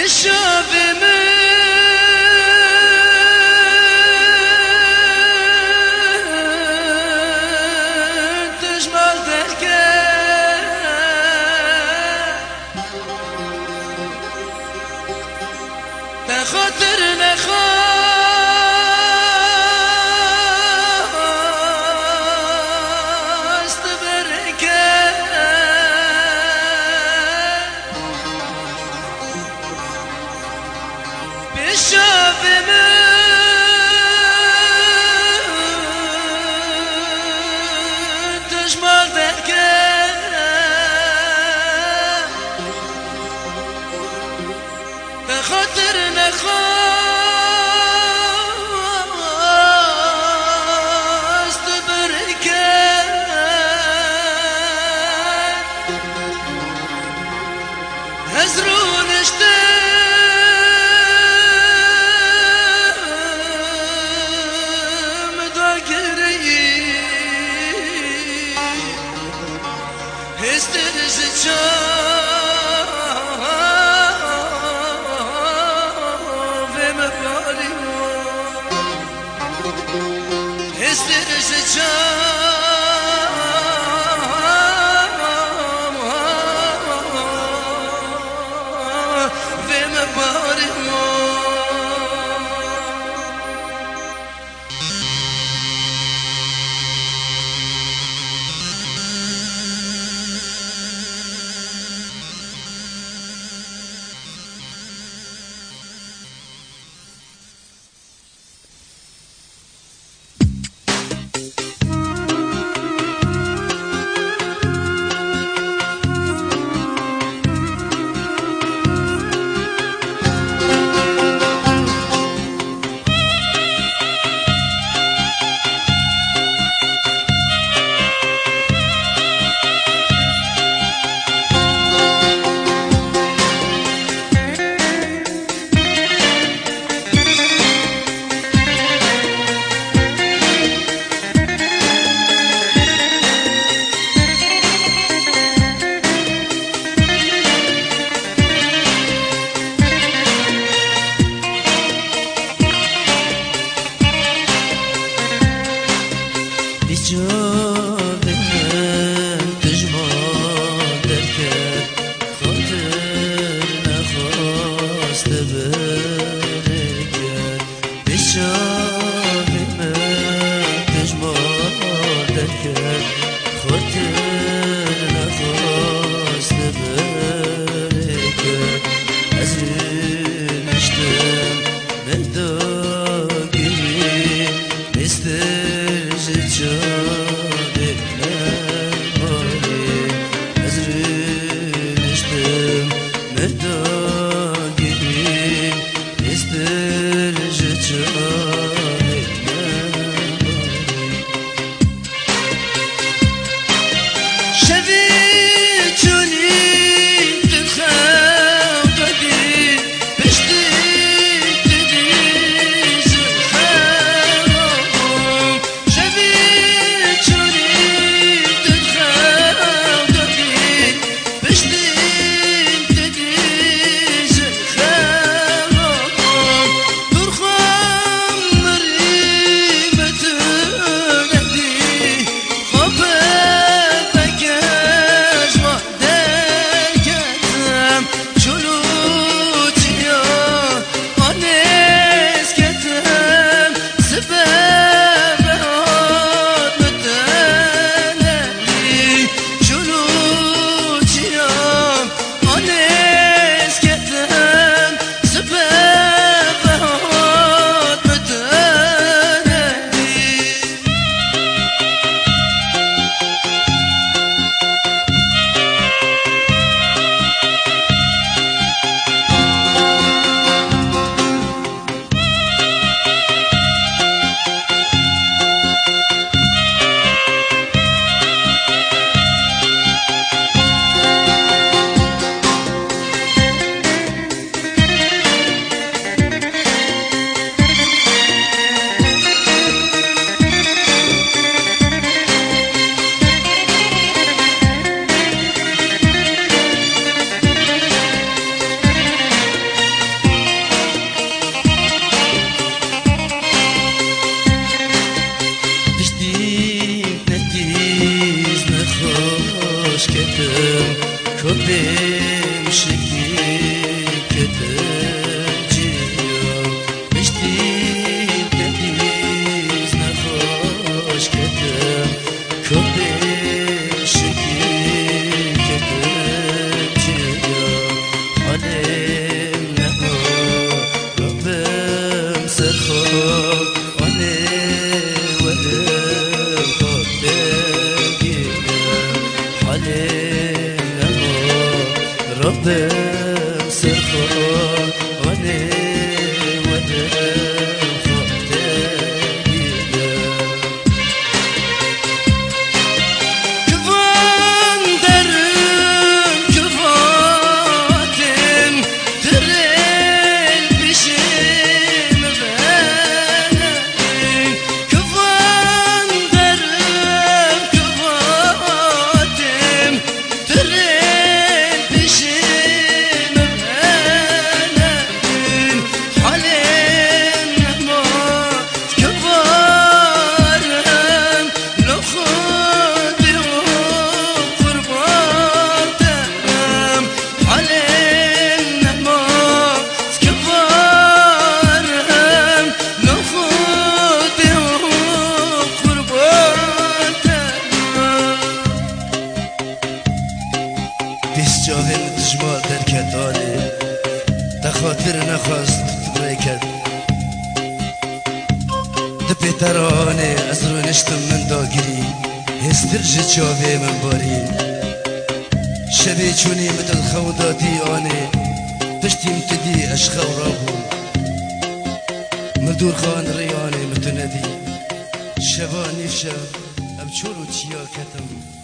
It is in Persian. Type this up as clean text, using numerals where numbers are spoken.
شافمه تجمل تلقى تخاطر نخواست بركة بشافمه تجمل تلقى بخاطر نخواست بركة هزرون اشتم داكري هسترز نخوش کتم کبیم شکی کتم جیام بشتیم تدیز نخوش کتم کبیم شکی کتم جیام حالیم نها ربم سرخوب ربم سرخان واني ودم خطايا كفان درم كفاتم تريل بشيم بانين كفان درم كفاتم تريل بشيم جاهل دجمال در کتالی دخاطر نخواست تبریکت دپی ترانه از رو نشتم من داگیری هستر جاوه من باری شبی چونی مثل خوداتی آنه تشتیم تدی اشخو راهو مدور خان ریانه متندی شبانی شب ام چولو چیا کتم